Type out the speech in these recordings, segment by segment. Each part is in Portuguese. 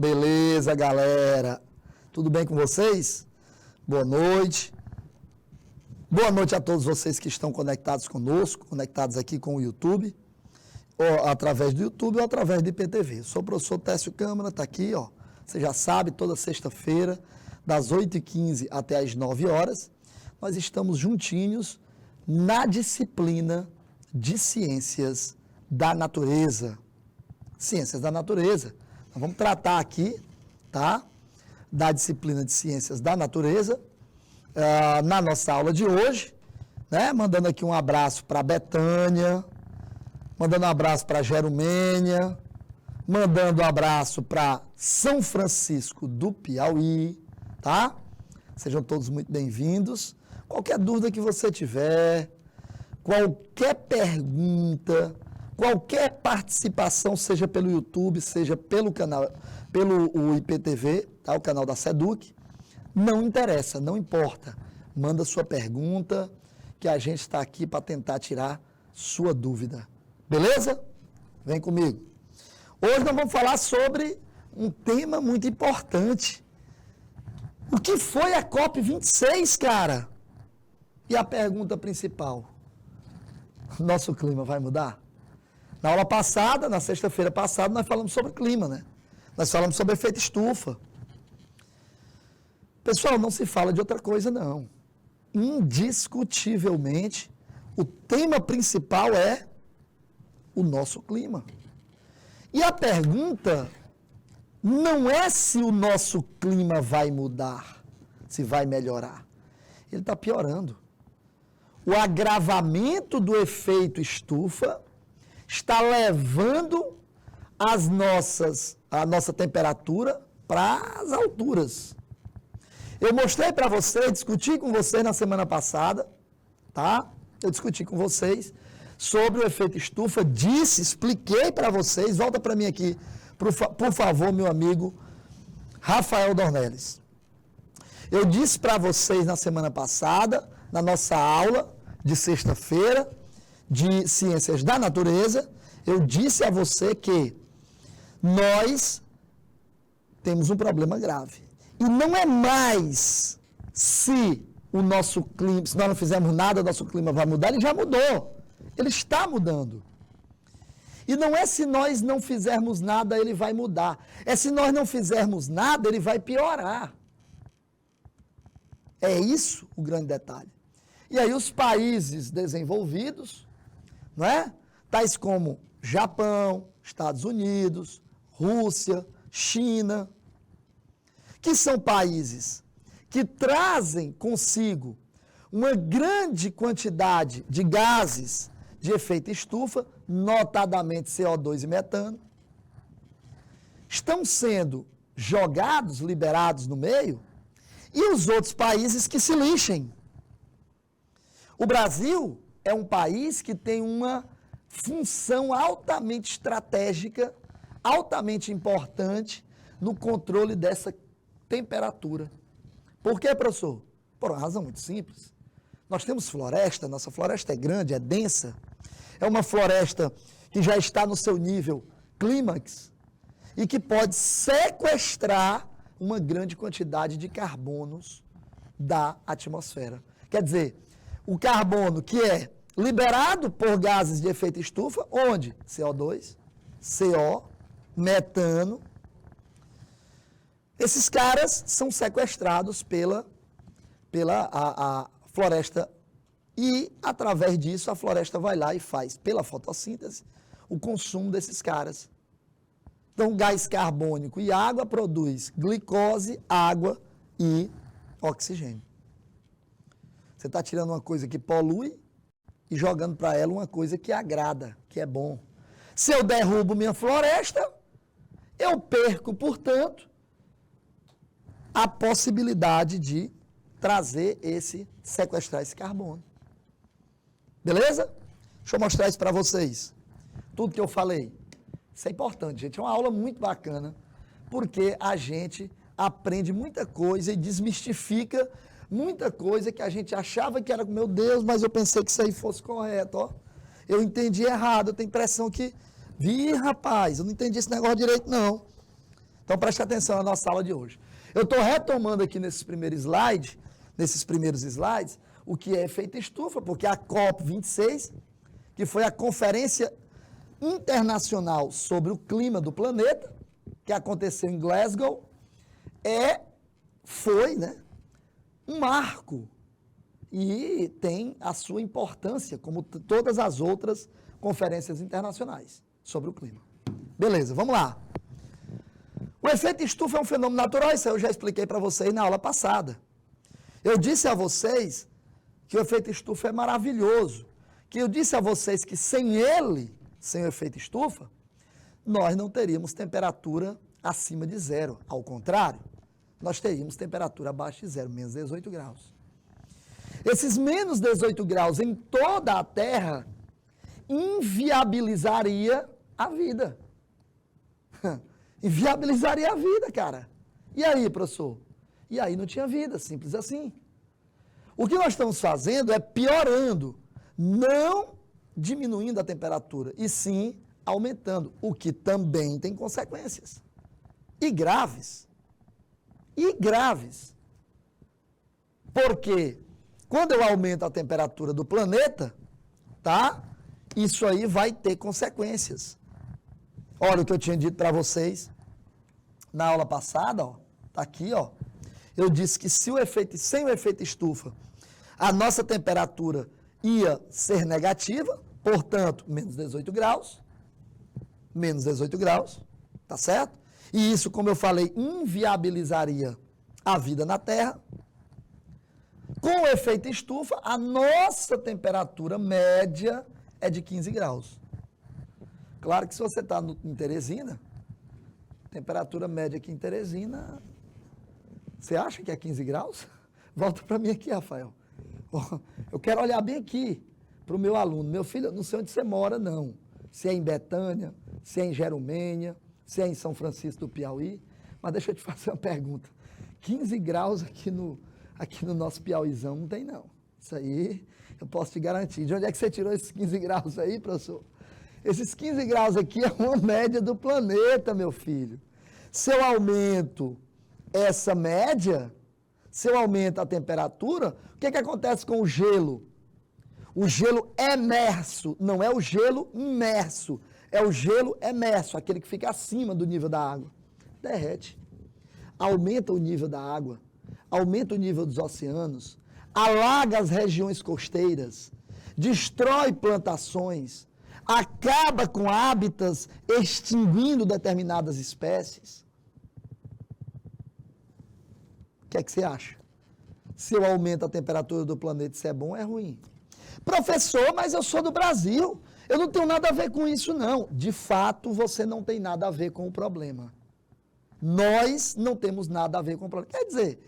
Beleza, galera? Tudo bem com vocês? Boa noite. Boa noite a todos vocês que estão conectados conosco, conectados aqui com o YouTube, ou através do YouTube ou através do IPTV. Eu sou o professor Técio Câmara, está aqui, ó. Você já sabe, toda sexta-feira, das 8h15 até as 9 horas, nós estamos juntinhos na disciplina de Ciências da Natureza. Ciências da Natureza. Nós vamos tratar aqui, tá? Da disciplina de Ciências da Natureza, na nossa aula de hoje, né? Mandando aqui um abraço para Betânia, mandando um abraço para Gerumênia, mandando um abraço para São Francisco do Piauí, tá? Sejam todos muito bem-vindos. Qualquer dúvida que você tiver, qualquer pergunta, qualquer participação, seja pelo YouTube, seja pelo canal, pelo IPTV, tá? O canal da SEDUC, não interessa, não importa. Manda sua pergunta, que a gente está aqui para tentar tirar sua dúvida. Beleza? Vem comigo. Hoje nós vamos falar sobre um tema muito importante. O que foi a COP26, cara? E a pergunta principal: nosso clima vai mudar? Na aula passada, na sexta-feira passada, nós falamos sobre clima, né? Nós falamos sobre efeito estufa. Pessoal, não se fala de outra coisa, não. Indiscutivelmente, o tema principal é o nosso clima. E a pergunta não é se o nosso clima vai mudar, se vai melhorar. Ele está piorando. O agravamento do efeito estufa está levando a nossa temperatura para as alturas. Eu mostrei para vocês, discuti com vocês na semana passada, tá? Eu discuti com vocês sobre o efeito estufa, expliquei para vocês, volta para mim aqui, por favor, meu amigo Rafael Dornelles. Eu disse para vocês na semana passada, na nossa aula de sexta-feira, de Ciências da Natureza, eu disse a você que nós temos um problema grave. E não é mais se o nosso clima, se nós não fizermos nada, o nosso clima vai mudar, ele já mudou. Ele está mudando. E não é se nós não fizermos nada, ele vai mudar. É se nós não fizermos nada, ele vai piorar. É isso o grande detalhe. E aí os países desenvolvidos, não é? Tais como Japão, Estados Unidos, Rússia, China, que são países que trazem consigo uma grande quantidade de gases de efeito estufa, notadamente CO2 e metano, estão sendo jogados, liberados no meio, e os outros países que se lixem. O Brasil é um país que tem uma função altamente estratégica, altamente importante no controle dessa temperatura. Por quê, professor? Por uma razão muito simples. Nós temos floresta, nossa floresta é grande, é densa, é uma floresta que já está no seu nível clímax e que pode sequestrar uma grande quantidade de carbonos da atmosfera. Quer dizer, o carbono que é liberado por gases de efeito estufa, onde? CO2, CO, metano. Esses caras são sequestrados pela floresta e, através disso, a floresta vai lá e faz, pela fotossíntese, o consumo desses caras. Então, gás carbônico e água produz glicose, água e oxigênio. Você está tirando uma coisa que polui e jogando para ela uma coisa que agrada, que é bom. Se eu derrubo minha floresta, eu perco, portanto, a possibilidade de sequestrar esse carbono. Beleza? Deixa eu mostrar isso para vocês. Tudo que eu falei. Isso é importante, gente. É uma aula muito bacana, porque a gente aprende muita coisa e desmistifica muita coisa que a gente achava que era, meu Deus, mas eu pensei que isso aí fosse correto, ó. Eu entendi errado, eu tenho a impressão que, rapaz, eu não entendi esse negócio direito, não. Então preste atenção na nossa aula de hoje. Eu estou retomando aqui nesses primeiros slides, o que é efeito estufa, porque a COP26, que foi a Conferência Internacional sobre o Clima do Planeta, que aconteceu em Glasgow, foi, né, um marco e tem a sua importância, como todas as outras conferências internacionais sobre o clima. Beleza, vamos lá. O efeito estufa é um fenômeno natural, isso eu já expliquei para vocês na aula passada. Eu disse a vocês que o efeito estufa é maravilhoso, que eu disse a vocês que sem ele, sem o efeito estufa, nós não teríamos temperatura acima de zero. Ao contrário, nós teríamos temperatura abaixo de zero, menos 18 graus. Esses menos 18 graus em toda a Terra inviabilizaria a vida. Inviabilizaria a vida, cara. E aí, professor? E aí não tinha vida, simples assim. O que nós estamos fazendo é piorando, não diminuindo a temperatura, e sim aumentando, o que também tem consequências. E graves. E graves. Porque quando eu aumento a temperatura do planeta, tá? Isso aí vai ter consequências. Olha o que eu tinha dito para vocês na aula passada, ó, tá aqui, ó. Eu disse que sem o efeito estufa, a nossa temperatura ia ser negativa, portanto, menos 18 graus, tá certo? E isso, como eu falei, inviabilizaria a vida na Terra. Com o efeito estufa, a nossa temperatura média é de 15 graus. Claro que se você está em Teresina, temperatura média aqui em Teresina, você acha que é 15 graus? Volta para mim aqui, Rafael. Eu quero olhar bem aqui para o meu aluno. Meu filho, eu não sei onde você mora, não. Se é em Betânia, se é em Jeromênia, se é em São Francisco do Piauí. Mas deixa eu te fazer uma pergunta. 15 graus aqui no nosso Piauizão não tem, não. Isso aí eu posso te garantir. De onde é que você tirou esses 15 graus aí, professor? Esses 15 graus aqui é uma média do planeta, meu filho. Se eu aumento essa média, se eu aumento a temperatura, o que acontece com o gelo? O gelo emerso, não é o gelo imerso, é o gelo emerso, aquele que fica acima do nível da água. Derrete. Aumenta o nível da água, aumenta o nível dos oceanos, alaga as regiões costeiras, destrói plantações, acaba com hábitats, extinguindo determinadas espécies. O que é que você acha? Se eu aumento a temperatura do planeta, isso é bom ou é ruim? Professor, mas eu sou do Brasil, eu não tenho nada a ver com isso, não. De fato, você não tem nada a ver com o problema. Nós não temos nada a ver com o problema. Quer dizer,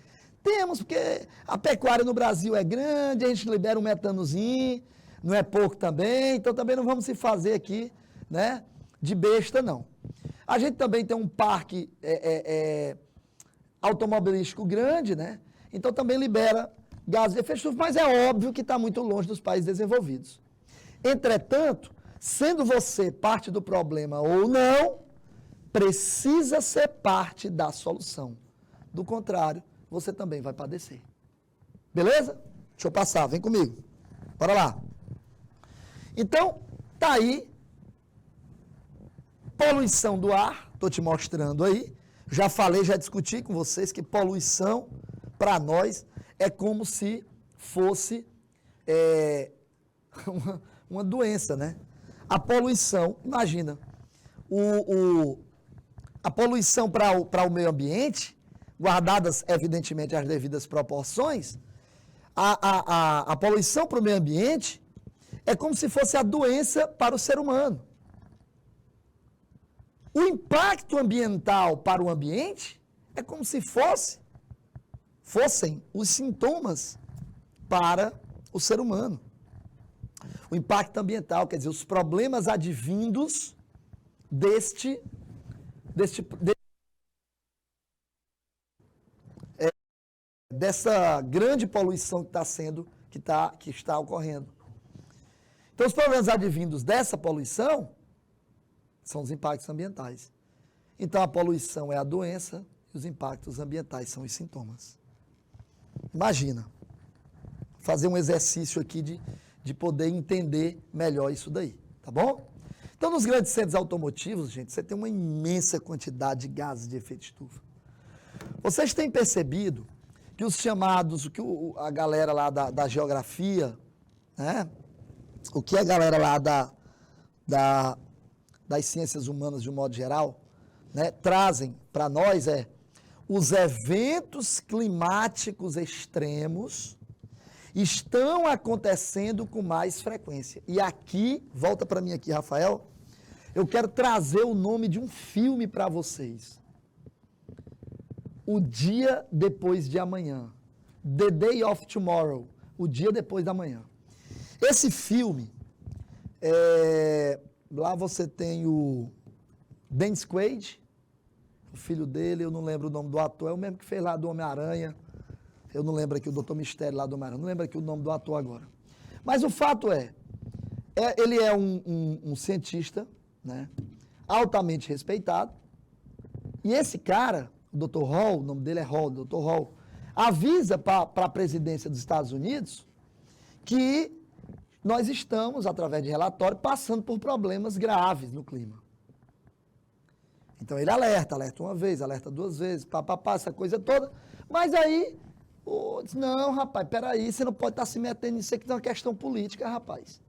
temos, porque a pecuária no Brasil é grande, a gente libera um metanozinho, não é pouco também, então também não vamos se fazer aqui, né, de besta, não. A gente também tem um parque automobilístico grande, né, então também libera gases de efeito estufa, mas é óbvio que está muito longe dos países desenvolvidos. Entretanto, sendo você parte do problema ou não, precisa ser parte da solução. Do contrário, você também vai padecer. Beleza? Deixa eu passar, vem comigo. Bora lá. Então, tá aí, poluição do ar, estou te mostrando aí. Já falei, já discuti com vocês que poluição, para nós, é como se fosse uma doença, né? A poluição, imagina, a poluição para o meio ambiente, guardadas, evidentemente, as devidas proporções, a poluição para o meio ambiente é como se fosse a doença para o ser humano. O impacto ambiental para o ambiente é como se fossem os sintomas para o ser humano. O impacto ambiental, quer dizer, os problemas advindos dessa grande poluição que está ocorrendo. Então, os problemas advindos dessa poluição são os impactos ambientais. Então, a poluição é a doença e os impactos ambientais são os sintomas. Imagina, fazer um exercício aqui de poder entender melhor isso daí, tá bom? Então, nos grandes centros automotivos, gente, você tem uma imensa quantidade de gases de efeito estufa. Vocês têm percebido que os chamados, que a galera lá da geografia, né? O que a galera lá das ciências humanas, de um modo geral, né, trazem para nós os eventos climáticos extremos estão acontecendo com mais frequência. E aqui, volta para mim aqui, Rafael, eu quero trazer o nome de um filme para vocês. O Dia Depois de Amanhã. The Day of Tomorrow. O Dia Depois da Manhã. Esse filme, lá você tem o Dennis Quaid, o filho dele, eu não lembro o nome do ator, é o mesmo que fez lá do Homem-Aranha. Eu não lembro aqui o Dr. Mistério lá do Homem-Aranha, não lembro aqui o nome do ator agora. Mas o fato ele é um cientista, né, altamente respeitado, e esse cara, o Dr. Hall, o nome dele é Hall, Dr. Hall, avisa para a presidência dos Estados Unidos que nós estamos, através de relatório, passando por problemas graves no clima. Então ele alerta uma vez, alerta duas vezes, essa coisa toda, mas aí, diz, não, rapaz, peraí, você não pode estar se metendo nisso aqui, é uma questão política, rapaz.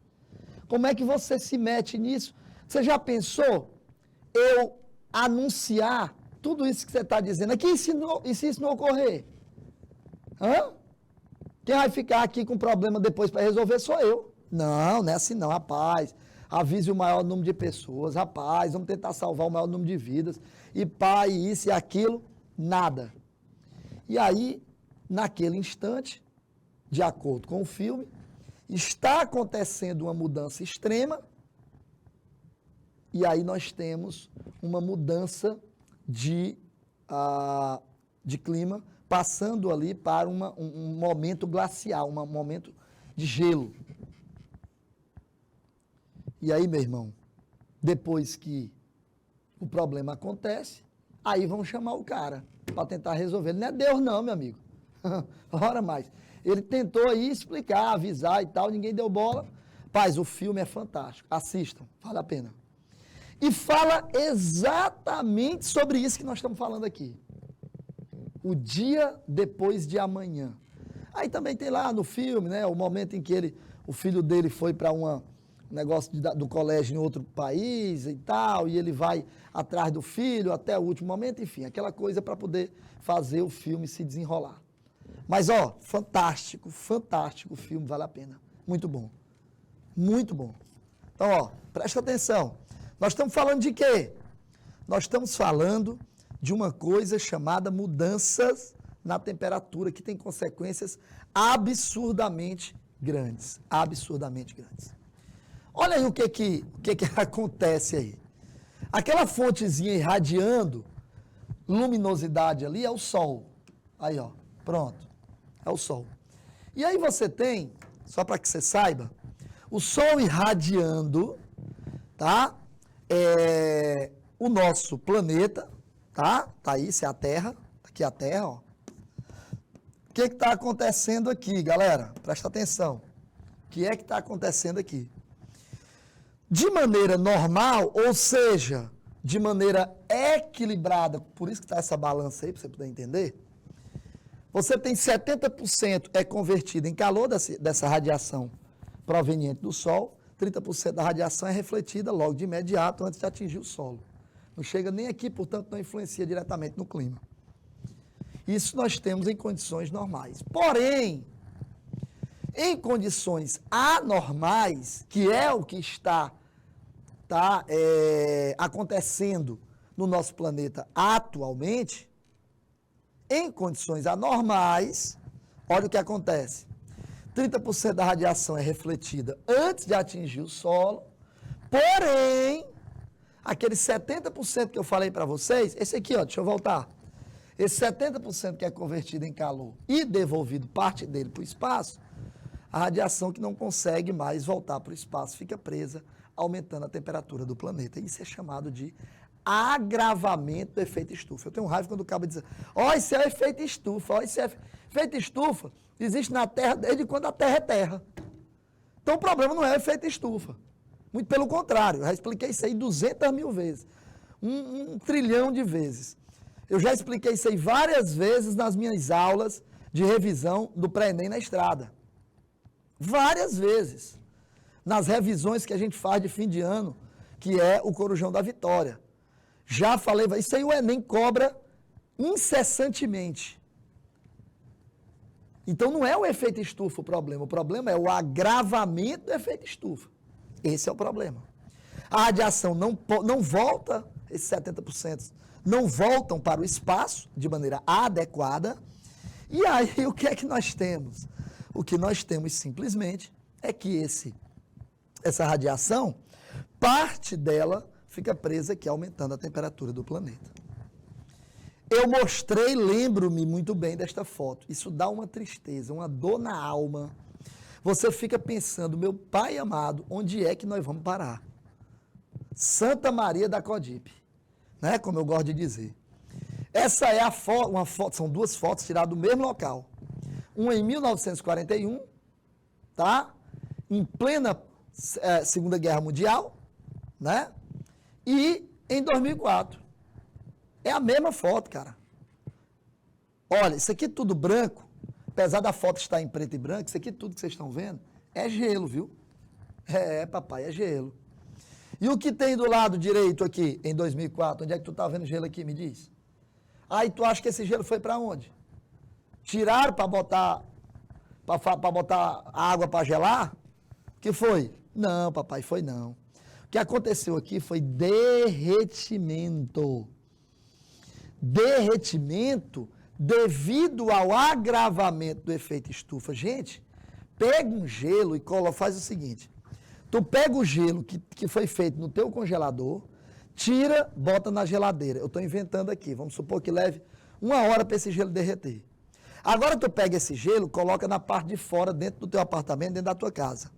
Como é que você se mete nisso? Você já pensou eu anunciar tudo isso que você está dizendo aqui, e se isso não ocorrer? Hã? Quem vai ficar aqui com problema depois para resolver sou eu. Não é assim não, rapaz. Avise o maior número de pessoas, rapaz, vamos tentar salvar o maior número de vidas. E pá, e isso e aquilo, nada. E aí, naquele instante, de acordo com o filme, está acontecendo uma mudança extrema, e aí nós temos uma mudança de clima, passando ali para um momento glacial, um momento de gelo. E aí, meu irmão, depois que o problema acontece, aí vão chamar o cara para tentar resolver. Ele não é Deus não, meu amigo. Ora mais. Ele tentou aí explicar, avisar e tal, ninguém deu bola. Paz, o filme é fantástico. Assistam, vale a pena. E fala exatamente sobre isso que nós estamos falando aqui. O dia depois de amanhã. Aí também tem lá no filme, né, o momento em que o filho dele foi para um negócio do colégio em outro país e tal, e ele vai atrás do filho até o último momento, enfim, aquela coisa para poder fazer o filme se desenrolar. Mas, fantástico o filme, vale a pena. Muito bom. Muito bom. Então, presta atenção. Nós estamos falando de quê? Nós estamos falando de uma coisa chamada mudanças na temperatura, que tem consequências absurdamente grandes. Absurdamente grandes. Olha aí o que acontece aí. Aquela fontezinha irradiando luminosidade ali é o Sol. Aí, pronto. É o Sol. E aí você tem, só para que você saiba, o Sol irradiando, tá? O nosso planeta, tá? Tá aí, isso é a Terra. Aqui é a Terra, ó. O que está acontecendo aqui, galera? Presta atenção. O que é que está acontecendo aqui? De maneira normal, ou seja, de maneira equilibrada, por isso que está essa balança aí, para você poder entender, você tem 70% é convertido em calor dessa radiação proveniente do Sol, 30% da radiação é refletida logo de imediato antes de atingir o solo. Não chega nem aqui, portanto, não influencia diretamente no clima. Isso nós temos em condições normais. Porém, em condições anormais, que é o que está acontecendo no nosso planeta atualmente, em condições anormais, olha o que acontece. 30% da radiação é refletida antes de atingir o solo, porém, aquele 70% que eu falei para vocês, esse aqui, deixa eu voltar. Esse 70% que é convertido em calor e devolvido parte dele para o espaço, a radiação que não consegue mais voltar para o espaço fica presa, aumentando a temperatura do planeta. Isso é chamado de agravamento do efeito estufa. Eu tenho raiva quando o cabo diz, ó, isso é efeito estufa, ó, isso é efeito estufa. Existe na Terra desde quando a Terra é terra. Então o problema não é o efeito estufa. Muito pelo contrário, eu já expliquei isso aí 200 mil vezes. Um trilhão de vezes. Eu já expliquei isso aí várias vezes nas minhas aulas de revisão do pré-ENEM na estrada. Várias vezes. Nas revisões que a gente faz de fim de ano, que é o Corujão da Vitória. Já falei, isso aí o Enem cobra incessantemente. Então não é o efeito estufa o problema é o agravamento do efeito estufa. Esse é o problema. A radiação não volta, esses 70% não voltam para o espaço de maneira adequada. E aí o que é que nós temos? O que nós temos simplesmente é que essa radiação, parte dela fica presa aqui, aumentando a temperatura do planeta. Eu mostrei, lembro-me muito bem desta foto. Isso dá uma tristeza, uma dor na alma. Você fica pensando, meu pai amado, onde é que nós vamos parar? Santa Maria da Codipe, né? Como eu gosto de dizer. Essa é uma foto, são duas fotos tiradas do mesmo local. Uma em 1941, tá? Em plena Segunda Guerra Mundial, né? E em 2004. É a mesma foto, cara. Olha, isso aqui tudo branco, apesar da foto estar em preto e branco, isso aqui tudo que vocês estão vendo é gelo, viu? Papai, é gelo. E o que tem do lado direito aqui, em 2004, onde é que tu tá vendo gelo aqui, me diz? Aí tu acha que esse gelo foi para onde? Tiraram para botar água para gelar? Que foi? Não, papai, foi não. O que aconteceu aqui foi derretimento. Derretimento devido ao agravamento do efeito estufa. Gente, pega um gelo e faz o seguinte. Tu pega o gelo que foi feito no teu congelador, tira, bota na geladeira. Eu estou inventando aqui. Vamos supor que leve 1 hora para esse gelo derreter. Agora tu pega esse gelo, coloca na parte de fora, dentro do teu apartamento, dentro da tua casa.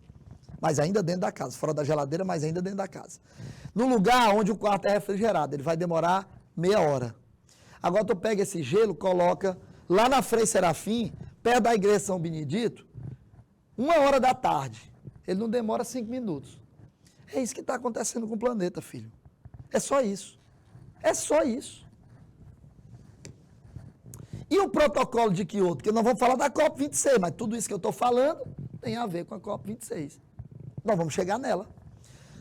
Mas ainda dentro da casa. Fora da geladeira, mas ainda dentro da casa. No lugar onde o quarto é refrigerado. Ele vai demorar meia hora. Agora tu pega esse gelo, coloca lá na Frei Serafim, perto da igreja São Benedito, 1 hora da tarde. Ele não demora 5 minutos. É isso que está acontecendo com o planeta, filho. É só isso. É só isso. E o protocolo de Kyoto? Porque nós vamos falar da COP26, mas tudo isso que eu estou falando tem a ver com a COP26. Nós vamos chegar nela.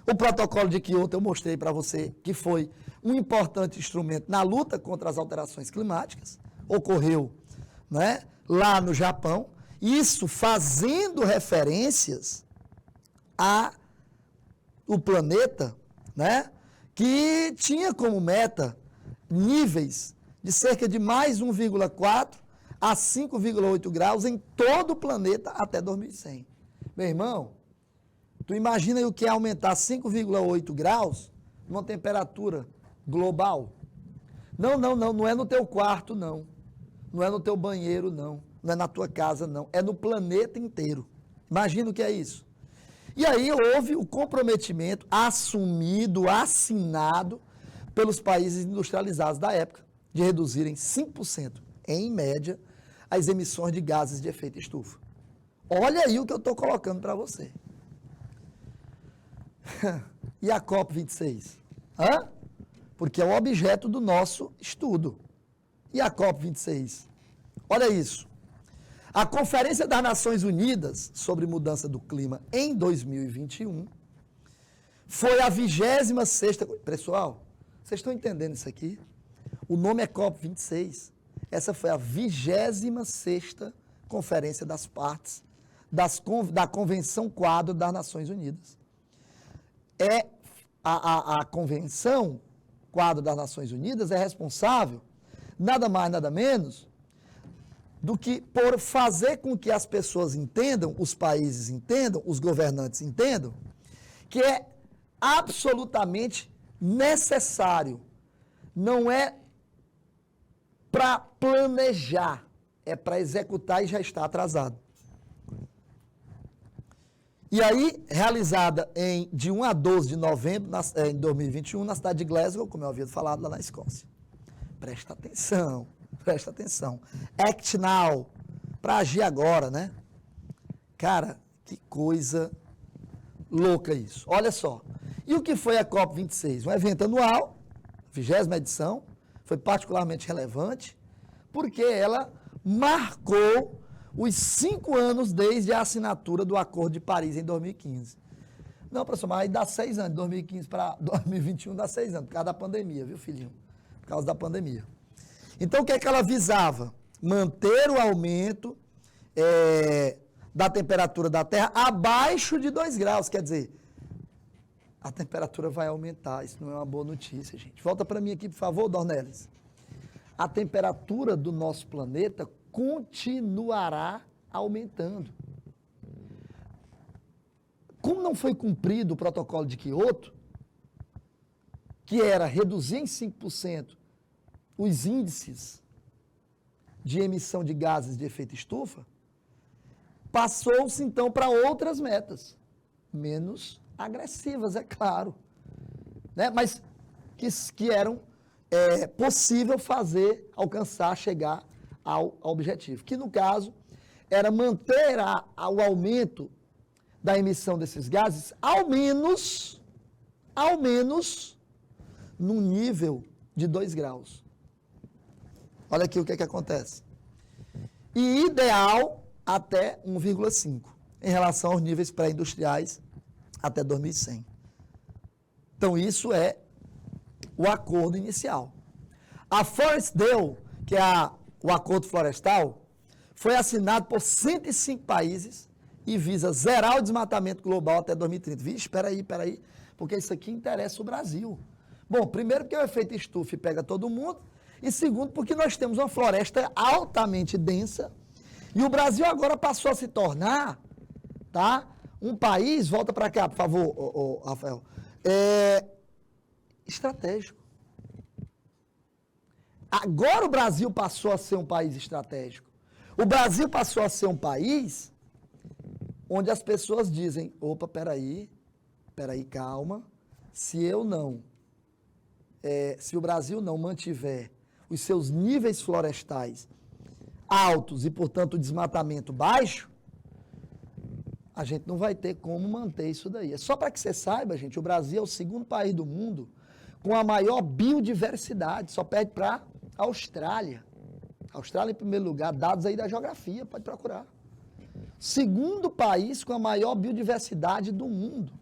O protocolo de Kyoto eu mostrei para você que foi um importante instrumento na luta contra as alterações climáticas. Ocorreu, né, lá no Japão. Isso fazendo referências ao planeta, né, que tinha como meta níveis de cerca de mais 1,4 a 5,8 graus em todo o planeta até 2100. Meu irmão, tu imagina aí o que é aumentar 5,8 graus numa temperatura global? Não é no teu quarto, não. Não é no teu banheiro, não. Não é na tua casa, não. É no planeta inteiro. Imagina o que é isso. E aí houve o comprometimento assumido, assinado pelos países industrializados da época, de reduzirem 5%, em média, as emissões de gases de efeito estufa. Olha aí o que eu estou colocando para você. E a COP26? Porque é o objeto do nosso estudo. E a COP26? Olha isso. A Conferência das Nações Unidas sobre Mudança do Clima em 2021 foi a 26ª... Pessoal, vocês estão entendendo isso aqui? O nome é COP26. Essa foi a 26ª Conferência das Partes da Convenção Quadro das Nações Unidas. A Convenção Quadro das Nações Unidas é responsável, nada mais, nada menos, do que por fazer com que as pessoas entendam, os países entendam, os governantes entendam, que é absolutamente necessário. Não é para planejar, é para executar e já está atrasado. E aí, realizada de 1 a 12 de novembro, em 2021, na cidade de Glasgow, como eu havia falado, lá na Escócia. Presta atenção, presta atenção. Act now, para agir agora, né? Cara, que coisa louca isso. Olha só. E o que foi a COP26? Um evento anual, 20ª edição, foi particularmente relevante, porque ela marcou os 5 anos desde a assinatura do Acordo de Paris em 2015. Não, professor, mas aí dá 6 anos, de 2015 para 2021 dá 6 anos, por causa da pandemia, viu, filhinho? Por causa da pandemia. Então, o que é que ela visava? Manter o aumento da temperatura da Terra abaixo de 2 graus, quer dizer, a temperatura vai aumentar, isso não é uma boa notícia, gente. Volta para mim aqui, por favor, Dornelles. A temperatura do nosso planeta continuará aumentando. Como não foi cumprido o protocolo de Kyoto, que era reduzir em 5% os índices de emissão de gases de efeito estufa, passou-se então para outras metas, menos agressivas, é claro, né? Mas que eram possível fazer, alcançar, chegar ao objetivo, que no caso era manter o aumento da emissão desses gases ao menos no nível de 2 graus. Olha aqui o que é que acontece. E ideal até 1,5 em relação aos níveis pré-industriais até 2100. Então isso é o acordo inicial. A Forest Deal, que é o acordo florestal, foi assinado por 105 países e visa zerar o desmatamento global até 2030. Vixe, espera aí, porque isso aqui interessa o Brasil. Bom, primeiro porque o efeito estufa pega todo mundo, e segundo porque nós temos uma floresta altamente densa, e o Brasil agora passou a se tornar, tá, um país, volta para cá, por favor, Rafael, estratégico. Agora o Brasil passou a ser um país estratégico. O Brasil passou a ser um país onde as pessoas dizem, opa, peraí, calma, se o Brasil não mantiver os seus níveis florestais altos e, portanto, o desmatamento baixo, a gente não vai ter como manter isso daí. É só para que você saiba, gente, o Brasil é o segundo país do mundo com a maior biodiversidade, só perde para a Austrália. Austrália em primeiro lugar, dados aí da geografia, pode procurar. Segundo país com a maior biodiversidade do mundo.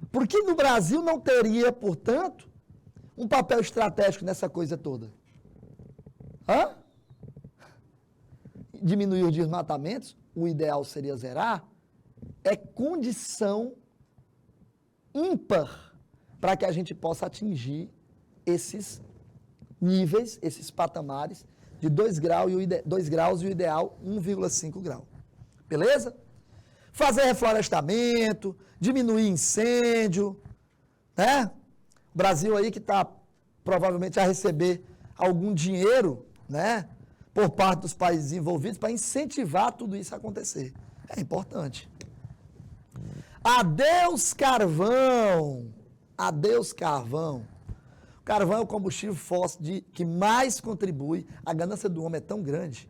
Por que no Brasil não teria, portanto, um papel estratégico nessa coisa toda? Diminuir os desmatamentos, o ideal seria zerar, é condição ímpar para que a gente possa atingir esses níveis, esses patamares de 2 graus e o ideal 1,5 grau. Beleza? Fazer reflorestamento, diminuir incêndio, né? O Brasil aí que está provavelmente a receber algum dinheiro, né, por parte dos países envolvidos para incentivar tudo isso a acontecer. É importante. Adeus carvão! Adeus carvão! O carvão é o combustível fóssil que mais contribui. A ganância do homem é tão grande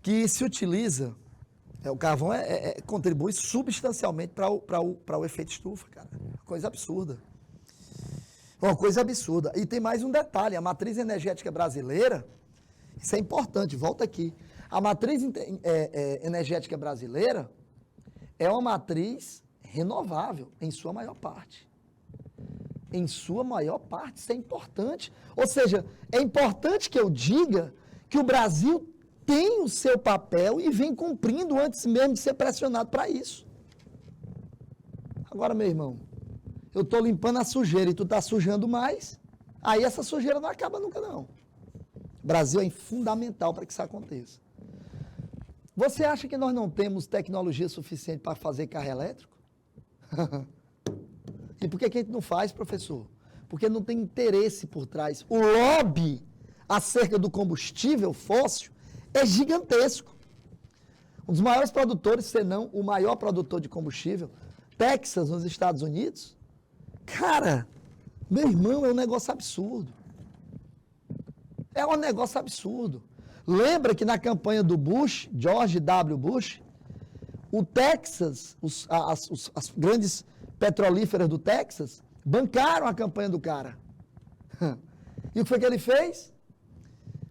que se utiliza. O carvão contribui substancialmente para o efeito estufa, cara. Coisa absurda. Uma coisa absurda. E tem mais um detalhe: a matriz energética brasileira, isso é importante, volta aqui. A matriz energética brasileira é uma matriz renovável, em sua maior parte. Em sua maior parte, isso é importante. Ou seja, é importante que eu diga que o Brasil tem o seu papel e vem cumprindo antes mesmo de ser pressionado para isso. Agora, meu irmão, eu estou limpando a sujeira e tu está sujando mais, aí essa sujeira não acaba nunca, não. O Brasil é fundamental para que isso aconteça. Você acha que nós não temos tecnologia suficiente para fazer carro elétrico? E por que a gente não faz, professor? Porque não tem interesse por trás. O lobby acerca do combustível fóssil é gigantesco. Um dos maiores produtores, se não o maior produtor de combustível, Texas, nos Estados Unidos. Cara, meu irmão, é um negócio absurdo. É um negócio absurdo. Lembra que na campanha do Bush, George W. Bush, o Texas, as grandes petrolíferas do Texas, bancaram a campanha do cara. E o que foi que ele fez?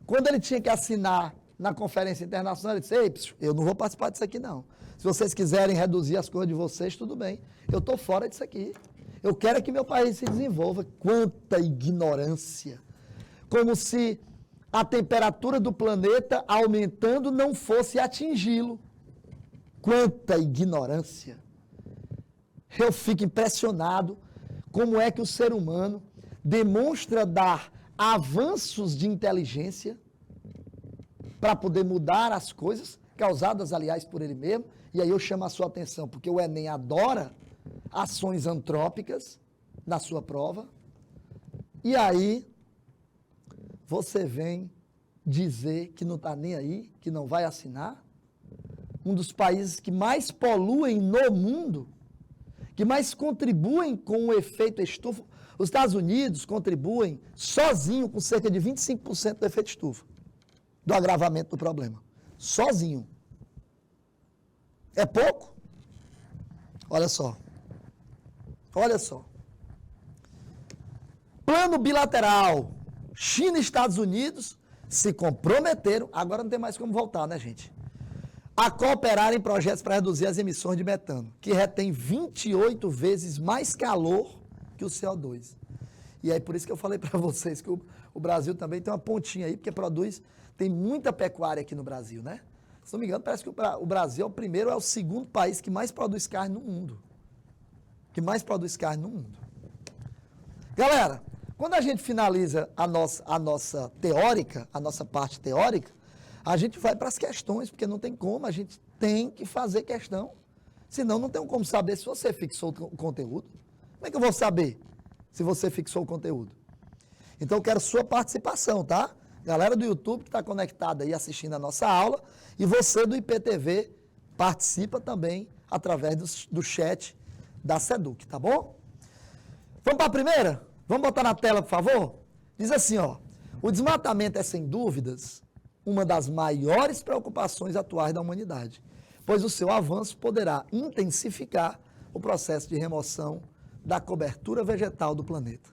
Quando ele tinha que assinar na conferência internacional, ele disse, ei, eu não vou participar disso aqui não. Se vocês quiserem reduzir as coisas de vocês, tudo bem. Eu estou fora disso aqui. Eu quero é que meu país se desenvolva. Quanta ignorância. Como se a temperatura do planeta aumentando não fosse atingi-lo. Quanta ignorância. Eu fico impressionado como é que o ser humano demonstra dar avanços de inteligência para poder mudar as coisas, causadas, aliás, por ele mesmo. E aí eu chamo a sua atenção, porque o Enem adora ações antrópicas na sua prova. E aí você vem dizer que não está nem aí, que não vai assinar. Um dos países que mais poluem no mundo, que mais contribuem com o efeito estufa. Os Estados Unidos contribuem sozinho com cerca de 25% do efeito estufa, do agravamento do problema. Sozinho. É pouco? Olha só. Olha só. Plano bilateral. China e Estados Unidos se comprometeram, agora não tem mais como voltar, né, gente? A cooperar em projetos para reduzir as emissões de metano, que retém 28 vezes mais calor que o CO2. E aí, por isso que eu falei para vocês que o Brasil também tem uma pontinha aí, porque tem muita pecuária aqui no Brasil, né? Se não me engano, parece que o Brasil é o primeiro, é o segundo país que mais produz carne no mundo. Que mais produz carne no mundo. Galera, quando a gente finaliza a nossa teórica, a nossa parte teórica, a gente vai para as questões, porque não tem como, a gente tem que fazer questão. Senão não tem como saber se você fixou o conteúdo. Como é que eu vou saber se você fixou o conteúdo? Então eu quero sua participação, tá? Galera do YouTube que está conectada aí assistindo a nossa aula, e você do IPTV participa também através do chat da SEDUC, tá bom? Vamos para a primeira? Vamos botar na tela, por favor? Diz assim, ó, o desmatamento é, sem dúvidas, uma das maiores preocupações atuais da humanidade, pois o seu avanço poderá intensificar o processo de remoção da cobertura vegetal do planeta.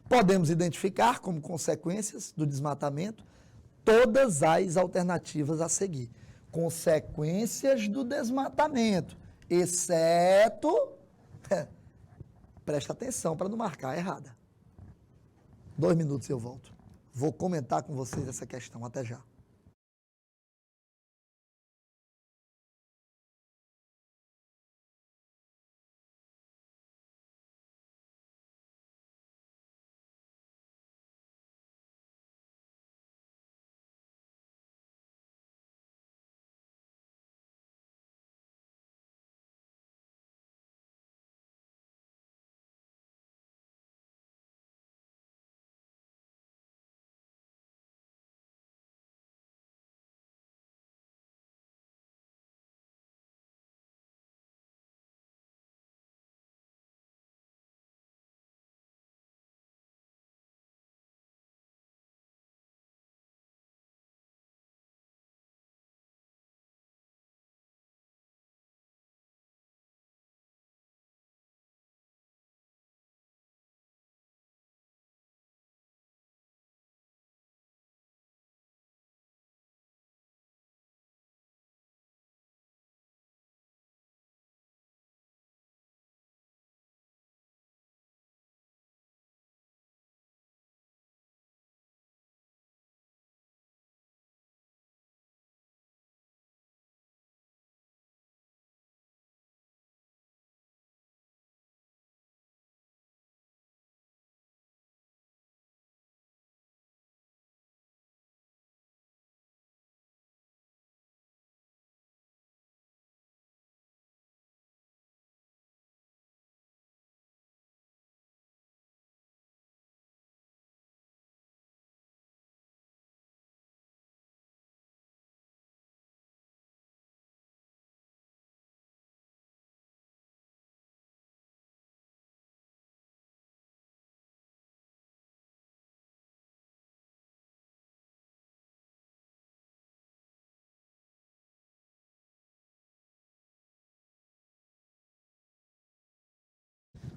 Podemos identificar como consequências do desmatamento todas as alternativas a seguir. Consequências do desmatamento, exceto... Presta atenção para não marcar errada. 2 minutos e eu volto. Vou comentar com vocês essa questão. Até já.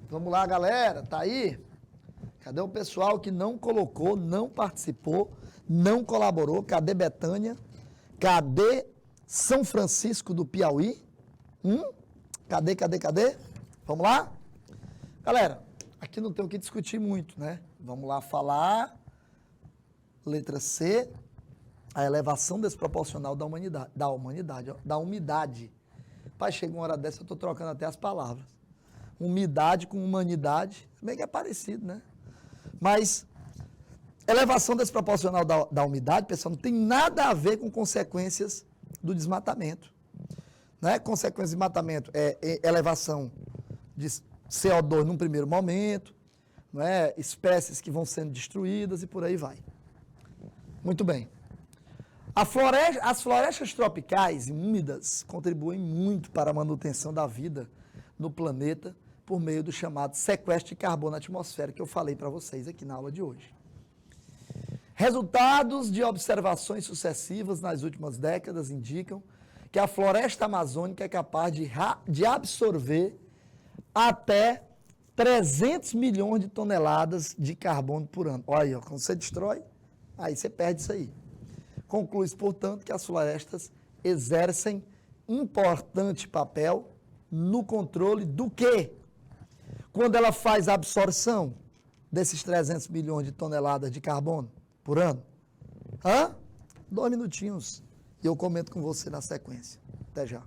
Vamos lá, galera. Tá aí? Cadê o pessoal que não colocou, não participou, não colaborou? Cadê Betânia? Cadê São Francisco do Piauí? Cadê? Vamos lá? Galera, aqui não tem o que discutir muito, né? Vamos lá falar. Letra C, a elevação desproporcional da umidade. Pai, chega uma hora dessa, eu estou trocando até as palavras. Umidade com humanidade, bem que é parecido, né? Mas elevação desproporcional da umidade, pessoal, não tem nada a ver com consequências do desmatamento. Né? Consequências de desmatamento é elevação de CO2 num primeiro momento, não é? Espécies que vão sendo destruídas e por aí vai. Muito bem. As florestas tropicais e úmidas contribuem muito para a manutenção da vida no planeta por meio do chamado sequestro de carbono na atmosfera que eu falei para vocês aqui na aula de hoje. Resultados de observações sucessivas nas últimas décadas indicam que a floresta amazônica é capaz de absorver até 300 milhões de toneladas de carbono por ano. Olha aí, ó, quando você destrói, aí você perde isso aí. Conclui-se, portanto, que as florestas exercem importante papel no controle do quê? Quando ela faz a absorção desses 300 milhões de toneladas de carbono por ano? 2 minutinhos e eu comento com você na sequência. Até já.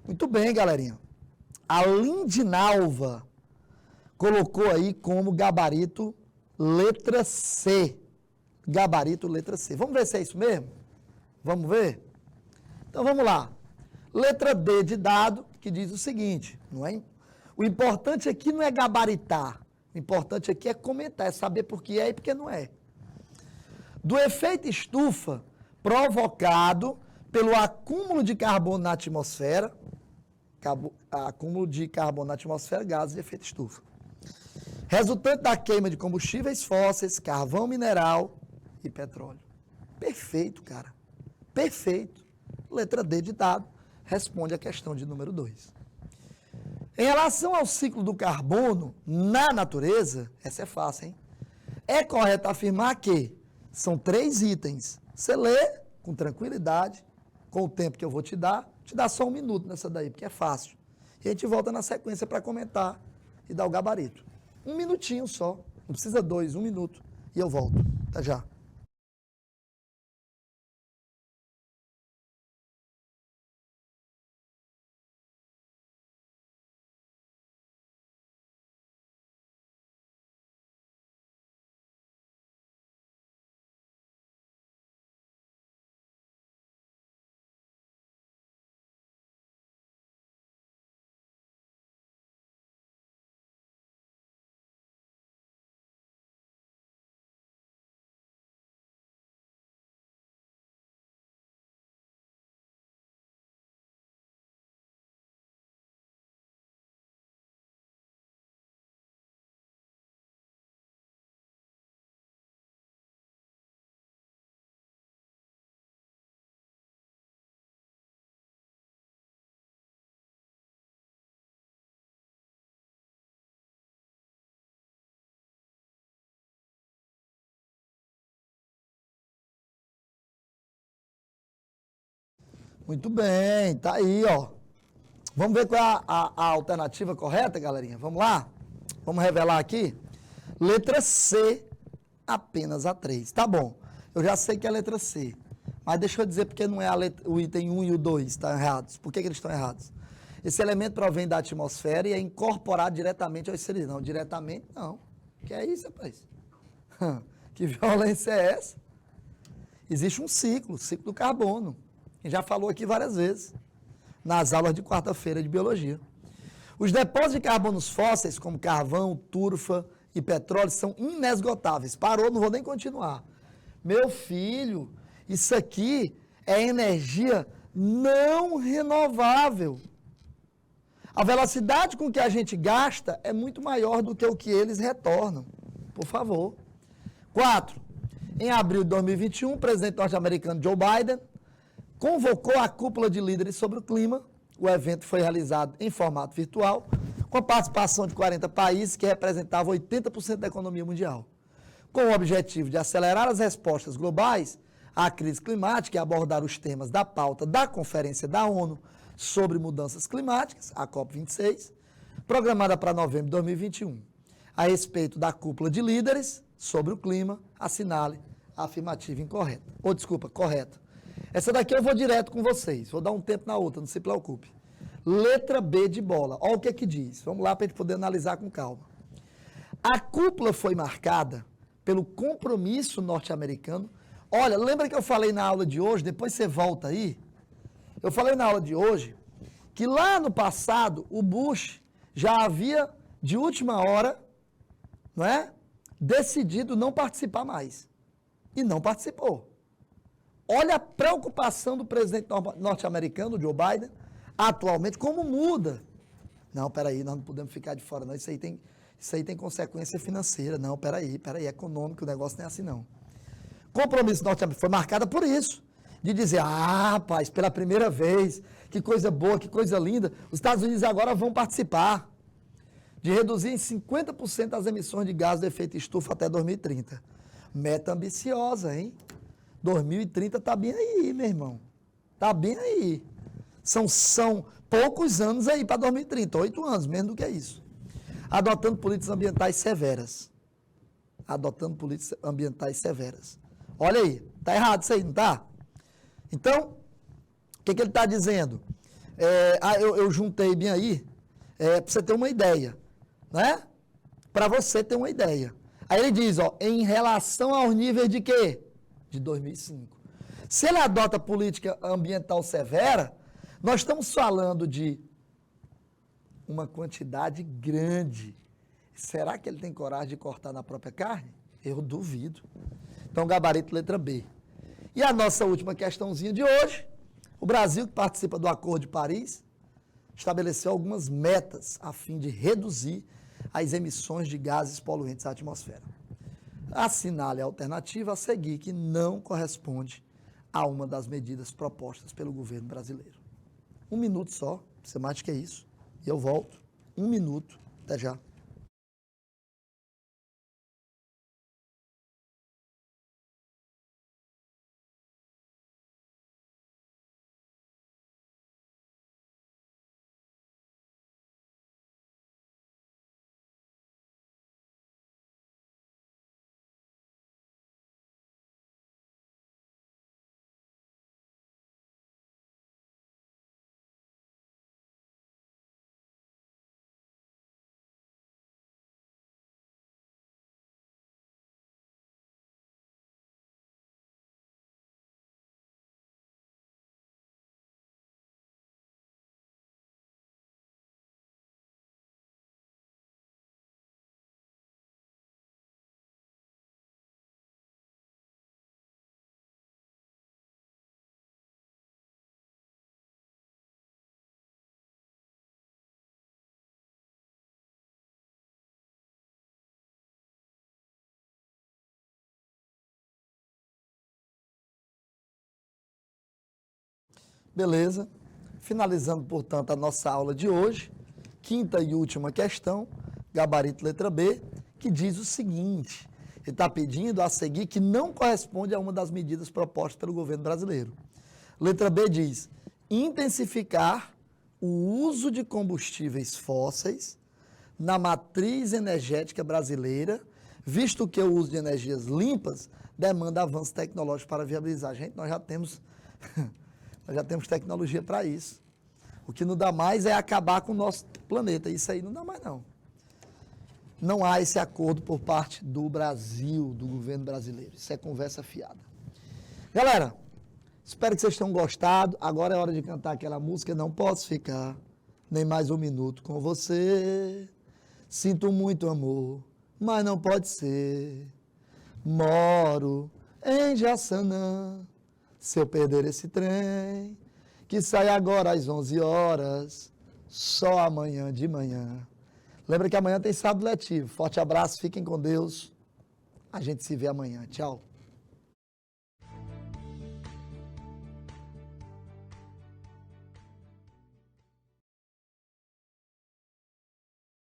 Muito bem, galerinha. A Lindinalva colocou aí como gabarito letra C. Gabarito letra C. Vamos ver se é isso mesmo? Vamos ver? Então vamos lá. Letra D de dado, que diz o seguinte, não é? O importante aqui não é gabaritar. O importante aqui é comentar, é saber por que é e por que não é. Do efeito estufa provocado pelo acúmulo de carbono na atmosfera, gases de efeito estufa. Resultante da queima de combustíveis fósseis, carvão mineral e petróleo. Perfeito, cara. Perfeito. Letra D de dado responde a questão de número 2. Em relação ao ciclo do carbono na natureza, essa é fácil, hein? É correto afirmar que são 3 itens. Você lê com tranquilidade, com o tempo que eu vou te dar só 1 minuto nessa daí, porque é fácil. E a gente volta na sequência para comentar e dar o gabarito. 1 minutinho só, não precisa 2, 1 minuto. E eu volto. Até já. Muito bem, tá aí, ó. Vamos ver qual é a alternativa correta, galerinha? Vamos lá? Vamos revelar aqui? Letra C, apenas a 3. Tá bom, eu já sei que é a letra C. Mas deixa eu dizer porque não é o item 1 e o 2, estão errados. Por que eles estão errados? Esse elemento provém da atmosfera e é incorporado diretamente aos seres. Não, diretamente não. Que é isso, rapaz? Que violência é essa? Existe um ciclo do carbono. A gente já falou aqui várias vezes, nas aulas de quarta-feira de biologia. Os depósitos de carbonos fósseis, como carvão, turfa e petróleo, são inesgotáveis. Parou, não vou nem continuar. Meu filho, isso aqui é energia não renovável. A velocidade com que a gente gasta é muito maior do que o que eles retornam. Por favor. 4. Em abril de 2021, o presidente norte-americano Joe Biden convocou a cúpula de líderes sobre o clima. O evento foi realizado em formato virtual, com a participação de 40 países que representavam 80% da economia mundial. Com o objetivo de acelerar as respostas globais à crise climática e abordar os temas da pauta da Conferência da ONU sobre Mudanças Climáticas, a COP26, programada para novembro de 2021. A respeito da cúpula de líderes sobre o clima, assinale a afirmativa incorreta. Ou, desculpa, correta. Essa daqui eu vou direto com vocês. Vou dar um tempo na outra, não se preocupe. Letra B de bola. Olha o que é que diz. Vamos lá para a gente poder analisar com calma. A cúpula foi marcada pelo compromisso norte-americano. Olha, lembra que eu falei na aula de hoje, depois você volta aí? Eu falei na aula de hoje que lá no passado o Bush já havia, de última hora, não é, decidido não participar mais. E não participou. Olha a preocupação do presidente norte-americano, Joe Biden, atualmente, como muda. Não, peraí, nós não podemos ficar de fora, não. Isso aí tem consequência financeira. Não, peraí, econômico, o negócio não é assim, não. Compromisso norte-americano foi marcado por isso. De dizer, rapaz, pela primeira vez, que coisa boa, que coisa linda, os Estados Unidos agora vão participar de reduzir em 50% as emissões de gases de efeito estufa até 2030. Meta ambiciosa, hein? 2030 está bem aí, meu irmão. Está bem aí. São poucos anos aí para 2030, 8 anos, menos do que isso. Adotando políticas ambientais severas. Olha aí, está errado isso aí, não está? Então, o que ele está dizendo? Eu juntei bem aí, para você ter uma ideia, né? Para você ter uma ideia. Aí ele diz, ó, em relação aos níveis de quê? De 2005. Se ele adota política ambiental severa, nós estamos falando de uma quantidade grande. Será que ele tem coragem de cortar na própria carne? Eu duvido. Então, gabarito letra B. E a nossa última questãozinha de hoje, o Brasil, que participa do Acordo de Paris, estabeleceu algumas metas a fim de reduzir as emissões de gases poluentes à atmosfera. Assinale a alternativa a seguir, que não corresponde a uma das medidas propostas pelo governo brasileiro. 1 minuto só, não precisa mais do que isso. E eu volto. 1 minuto, até já. Beleza. Finalizando, portanto, a nossa aula de hoje, quinta e última questão, gabarito letra B, que diz o seguinte: ele está pedindo a seguir que não corresponde a uma das medidas propostas pelo governo brasileiro. Letra B diz: intensificar o uso de combustíveis fósseis na matriz energética brasileira, visto que o uso de energias limpas demanda avanço tecnológico para viabilizar. Gente, nós já temos tecnologia para isso. O que não dá mais é acabar com o nosso planeta. Isso aí não dá mais, não. Não há esse acordo por parte do Brasil, do governo brasileiro. Isso é conversa fiada. Galera, espero que vocês tenham gostado. Agora é hora de cantar aquela música. Não posso ficar nem mais um minuto com você. Sinto muito amor, mas não pode ser. Moro em Jaçanã. Se eu perder esse trem, que sai agora às 11 horas, só amanhã de manhã. Lembra que amanhã tem sábado letivo. Forte abraço, fiquem com Deus. A gente se vê amanhã. Tchau.